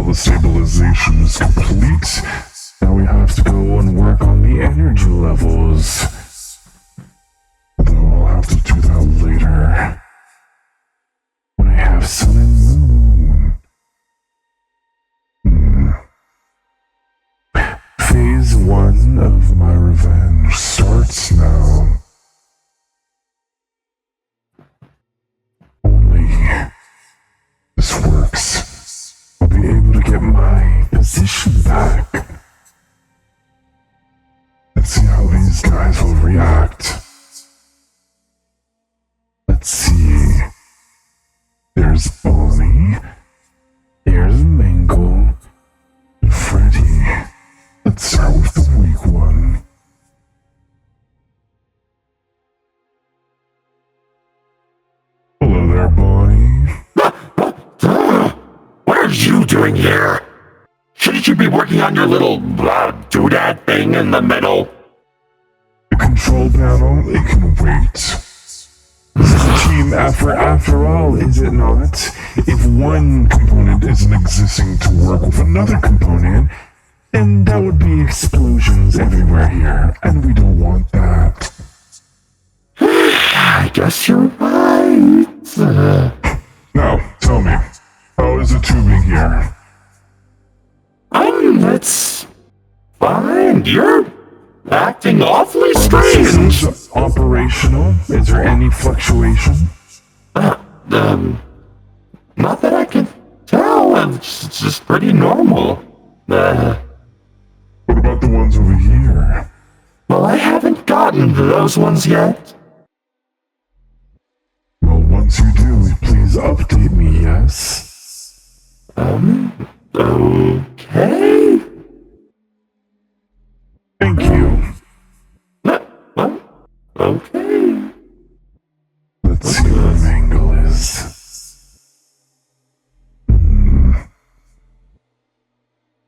the stabilization is complete, now we have to go and work on the energy levels. Though I'll have to do that later. When I have sun and moon. Phase 1 of my revenge starts now. Only this works, I'll be able to get my position back. Let's see how these guys will react. Let's see. There's Bonnie. There's Mangle. And Freddy. Let's start with the weak one. Hello there, Bonnie. What are you doing here? Shouldn't you be working on your little doodad thing in the middle? The control panel, it can wait. This is a team effort after all, is it not? If one component isn't existing to work with another component, then that would be explosions everywhere here, and we don't want that. I guess you're right. Now, tell me, how is the tubing here? It's fine. You're acting awfully Are the strange. systems operational? Is there any fluctuation? Not that I can tell. It's just pretty normal. What about the ones over here? Well, I haven't gotten to those ones yet. Well, once you do, please update me, yes? Okay. Thank you. What? Okay. Let's see where Mangle is.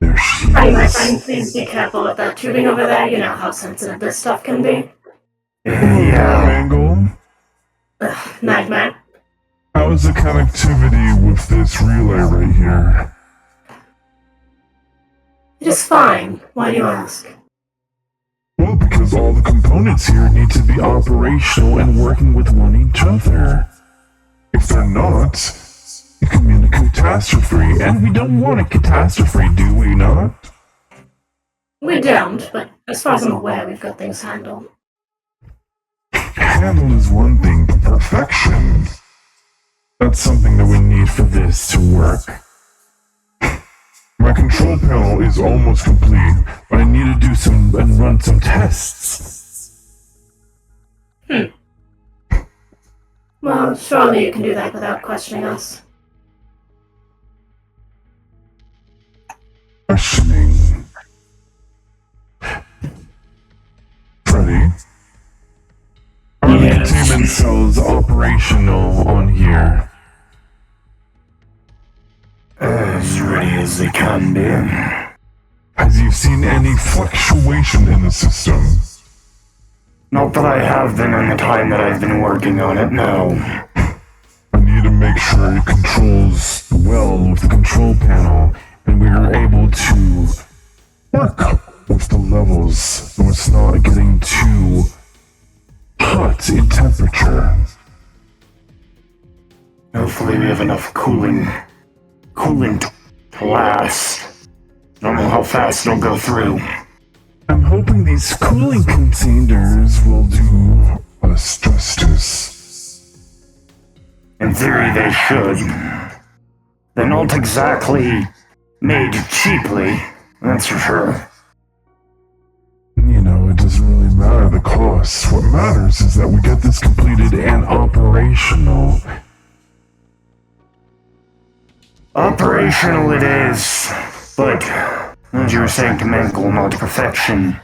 There she is. Hi, my friend, please be careful with that tubing over there. You know how sensitive this stuff can be. Yeah. Mangle, Nightmare. how's the connectivity with this relay right here? It is fine. Why do you ask? Well, because all the components here need to be operational and working with each other. If they're not, it can mean a catastrophe, and we don't want a catastrophe, do we not? We don't, but as far as I'm aware, we've got things handled. Handle is one thing, but perfection, that's something that we need for this to work. My control panel is almost complete, but I need to do some and run some tests. Well, surely you can do that without questioning us. Questioning. Freddy? Are the containment cells operational on here? As ready as they can be. Has you seen any fluctuation in the system? Not that I have been in the time that I've been working on it, no. I need to make sure it controls well with the control panel, and we are able to work with the levels so it's not getting too hot in temperature. Hopefully we have enough coolant to last. I don't know how fast it'll go through. I'm hoping these cooling containers will do us justice. In theory they should. They're not exactly made cheaply, that's for sure. You know, it doesn't really matter the cost. What matters is that we get this completed and operational. Operational it is, but as you were saying to Mangle, not perfection.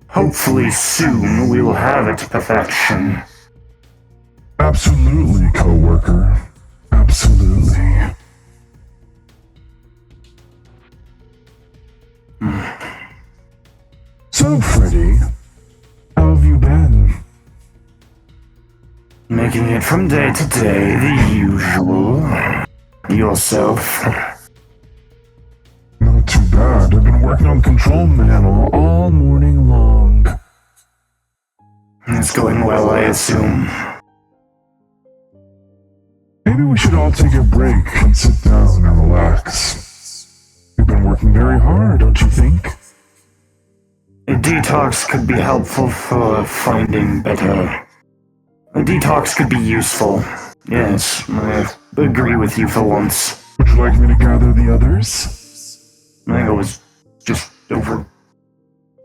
Hopefully soon we will have it to perfection. Absolutely, coworker. Absolutely. So, Freddy, how have you been? Making it from day to day, the usual. Yourself? working on the control panel all morning long. It's going well, I assume. Maybe we should all take a break and sit down and relax. We've been working very hard, don't you think? A detox could be helpful for finding better. A detox could be useful. Yes, I agree with you for once. Would you like me to gather the others? I think it was just over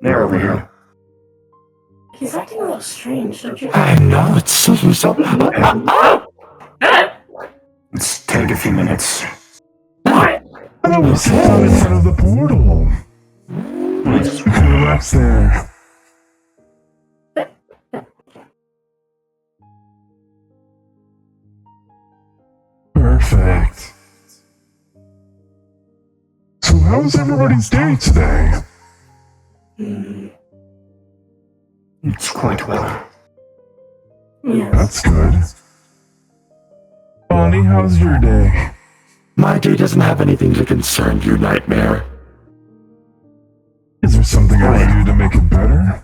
there over here. He's acting a little strange, don't you? I know, it's so... Let's take a few minutes. Oh, we sit down in front of the portal. You can relax there. Perfect. So how was everybody's day today? It's quite well. Yes. That's good. Bonnie, how's your day? My day doesn't have anything to concern you, Nightmare. Is there something I can do to make it better?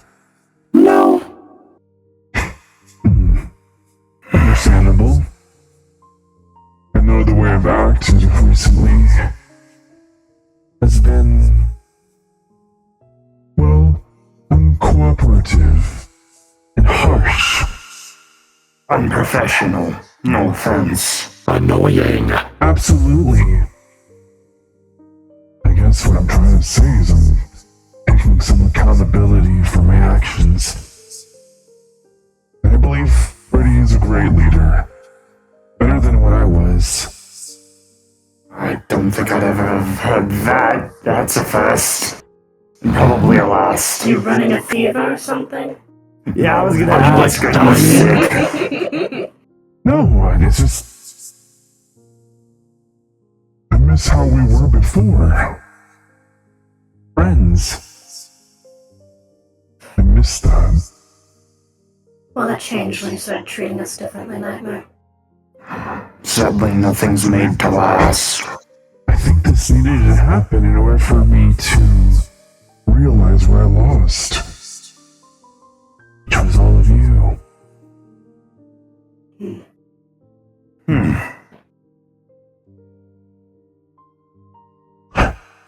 No. Understandable. I know the way I've acted recently has been, well, uncooperative and harsh. Unprofessional. No offense. Annoying. Absolutely. I guess what I'm trying to say is I'm taking some accountability for my actions. And I believe Freddy is a great leader. Better than what I was. I don't think I'd ever have heard that. That's a first. And probably a last. You running a fever or something? Yeah, I was gonna ask her. I'm sick. No, it's just... I miss how we were before. Friends. I miss that. Well, that changed when you started treating us differently, Nightmare. Sadly, nothing's made to last. I think this needed to happen in order for me to realize where I lost. Which was all of you.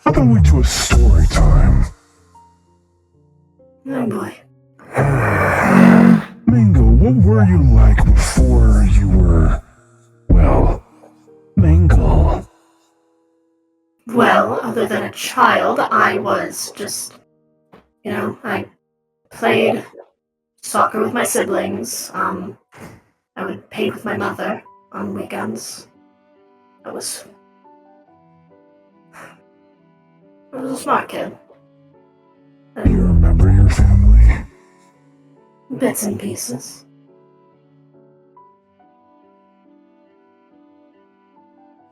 How about we do a story time? Oh boy. Mango, what were you like before you were, well, Mango? Well, other than a child, I was just, I played soccer with my siblings. I would paint with my mother on weekends. I was a smart kid. Do you remember your family? Bits and pieces.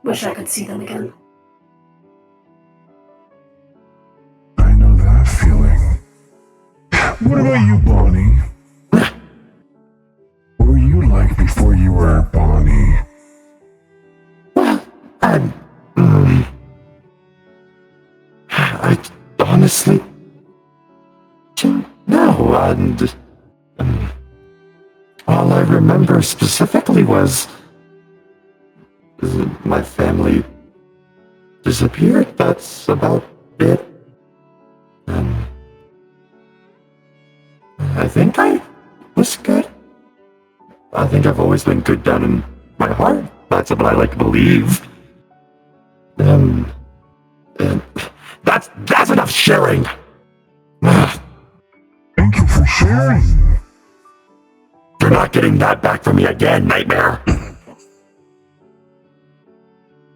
Wish I could see them again. I know that feeling. What about you, Bonnie? What were you like before you were Bonnie? I honestly don't know, and all I remember specifically was my family disappeared. That's about it. I think I was good. I think I've always been good down in my heart. That's what I like to believe. And that's enough sharing. Thank you for sharing. You're not getting that back from me again, Nightmare.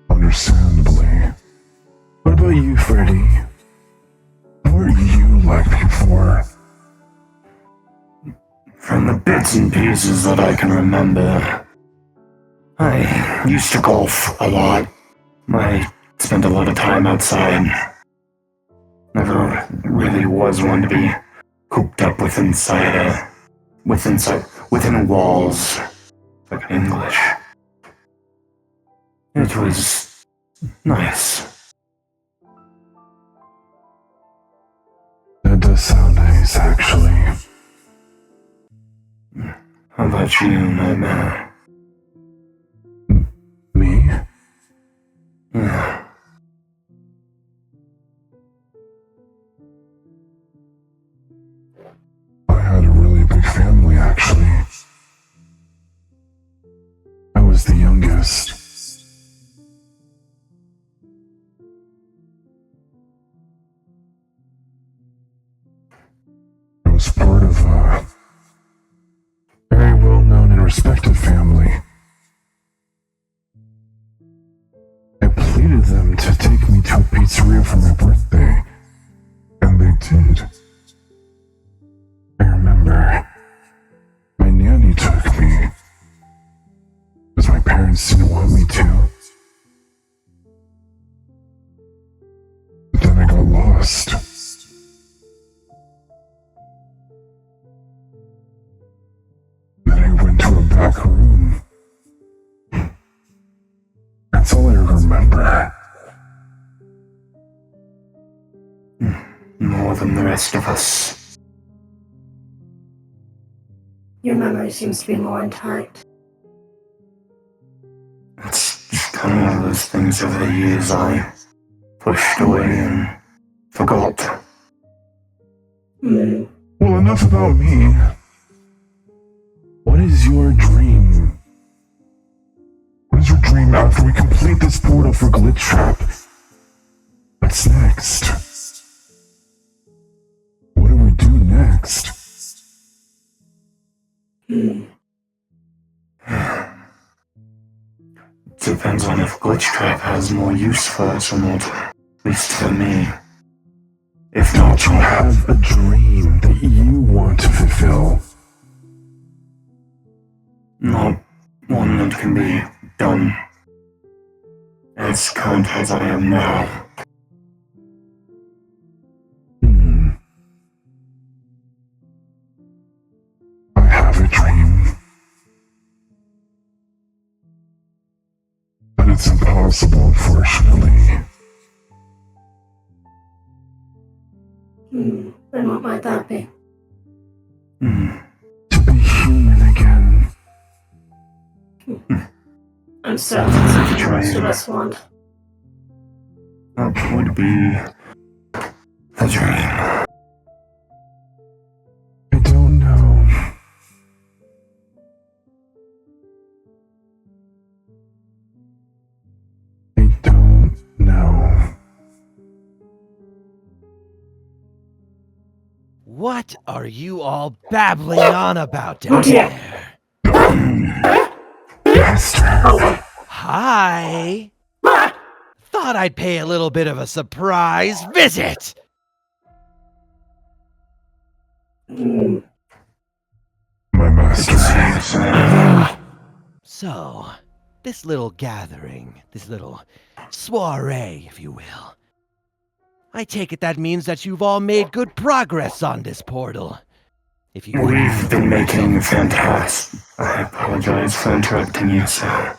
Understandably. What about you, Freddy? What were you like before? From the bits and pieces that I can remember, I used to golf a lot. I spent a lot of time outside. Never really was one to be cooped up within walls, like English. It was nice. about you, Nightmare? Me? Yeah. I had a really big family, actually. I was the youngest. I was part of a very well-known and respected family. I pleaded them to take me to a pizzeria for my birthday, and they did. I remember my nanny took me because my parents didn't want me to. But then I got lost. Then I went to a back room. That's all I remember. More than the rest of us. Your memory seems to be more intact. It's just kind of one of those things over the years I pushed away and forgot. Hmm. Well, enough about me. What is your dream? What is your dream after we complete this portal for Glitch Trap? What's next? What do we do next? Depends on if Glitch Trap has more use for us or not. At least for me. If not, You have a dream that you want to fulfill. not one that can be done as current as I am now. I have a dream. But it's impossible, unfortunately. And what might that be? To be human again. I'm certain it's something most of us want. That would be a dream. I don't know. I don't know. What are you all babbling on about down there? Master. Hi! Thought I'd pay a little bit of a surprise visit! My master. So, this little gathering, this little soiree, if you will. I take it that means that you've all made good progress on this portal. If you We've been making fantastic. I apologize for interrupting you, sir.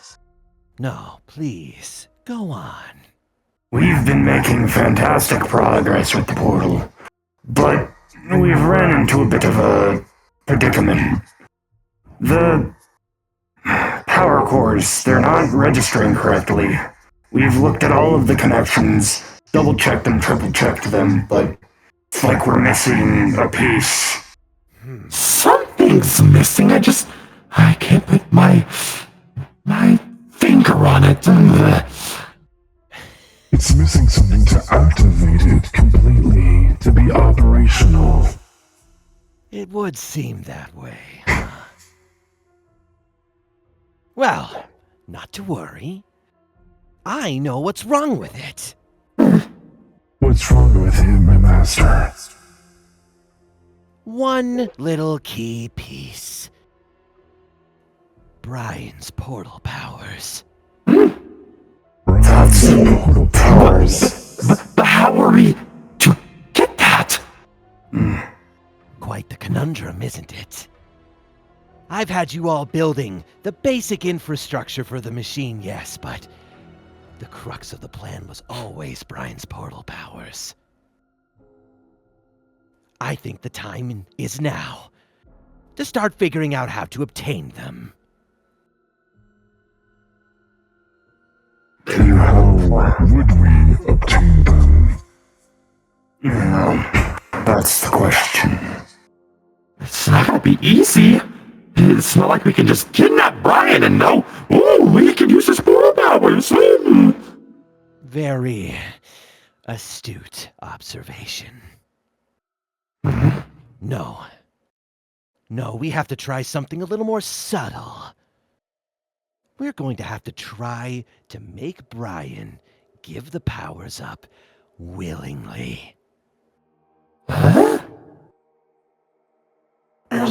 No, please, go on. We've been making fantastic progress with the portal, but we've ran into a bit of a predicament. The power cores, they're not registering correctly. We've looked at all of the connections, double-checked them, triple-checked them, but it's like we're missing a piece. Something's missing. I can't put my finger on it. It's missing something to activate it completely, to be operational. It would seem that way. Huh? Well, not to worry. I know what's wrong with it. What's wrong with him, my master? One little key piece. Brian's portal powers. Brian's portal powers. But how are we to get that? Quite the conundrum, isn't it? I've had you all building the basic infrastructure for the machine, yes, but the crux of the plan was always Brian's portal powers. I think the time is now to start figuring out how to obtain them. How would we obtain them? That's the question. It's not gonna be easy. It's not like we can just kidnap Brian and know, oh, we can use his power powers. Very astute observation. No. No, we have to try something a little more subtle. We're going to have to try to make Brian give the powers up willingly.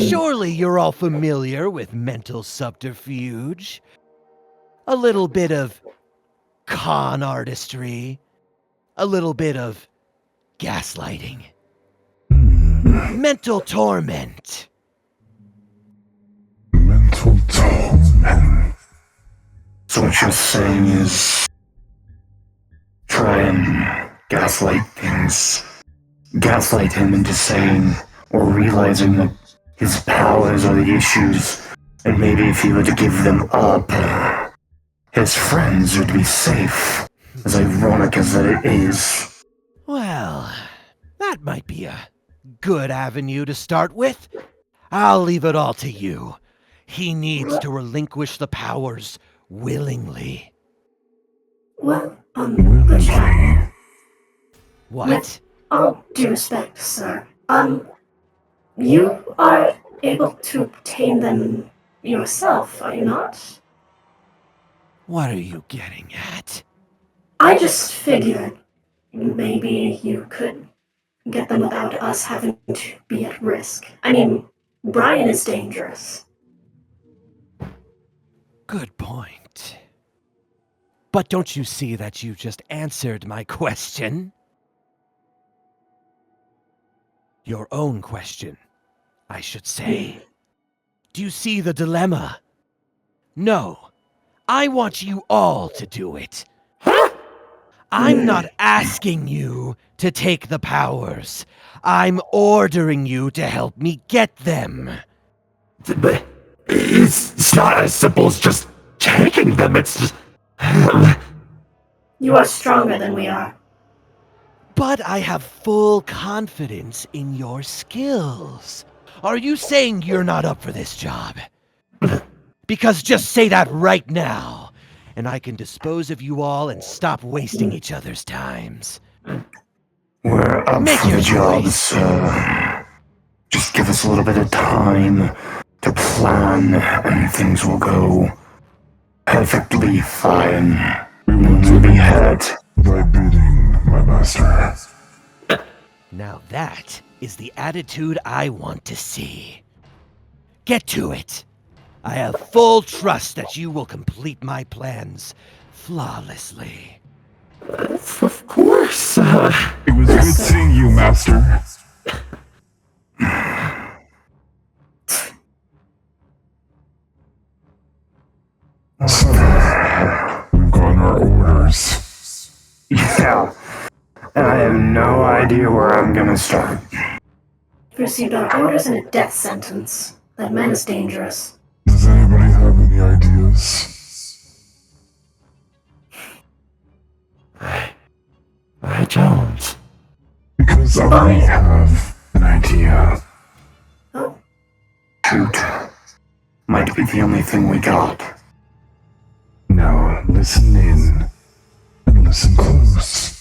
Surely you're all familiar with mental subterfuge. A little bit of con artistry. A little bit of gaslighting. Mental torment. Mental torment. So what you're saying is try and gaslight things. Gaslight him into saying or realizing that his powers are the issues, and maybe if he were to give them up, his friends would be safe. As ironic as that it is. Well, that might be a good avenue to start with. I'll leave it all to you. He needs to relinquish the powers willingly. Well, Willingly. What? all due respect, sir. You are able to obtain them yourself, are you not? What are you getting at? I just figured maybe you could get them without us having to be at risk. I mean, Brian is dangerous. Good point. But don't you see that you just answered my question? Your own question, I should say. Do you see the dilemma? No, I want you all to do it. I'm not asking you to take the powers. I'm ordering you to help me get them. But it's not as simple as just taking them. It's just... You are stronger than we are. But I have full confidence in your skills. Are you saying you're not up for this job? Because just say that right now, and I can dispose of you all and stop wasting each other's times. We're up Make for your the job, choice. sir. Just give us a little bit of time to plan, and things will go perfectly fine. We will do Moving ahead. thy bidding, my master. Now that is the attitude I want to see. Get to it. I have full trust that you will complete my plans flawlessly. Of course. It was good seeing you, master. Sir, we've gotten our orders. Yeah. And I have no idea where I'm gonna start. We received our orders and a death sentence. That man is dangerous. Does anybody have any ideas? I don't. Because I have an idea. Oh, Shoot. Might be the only thing we got. Now, listen in and listen close.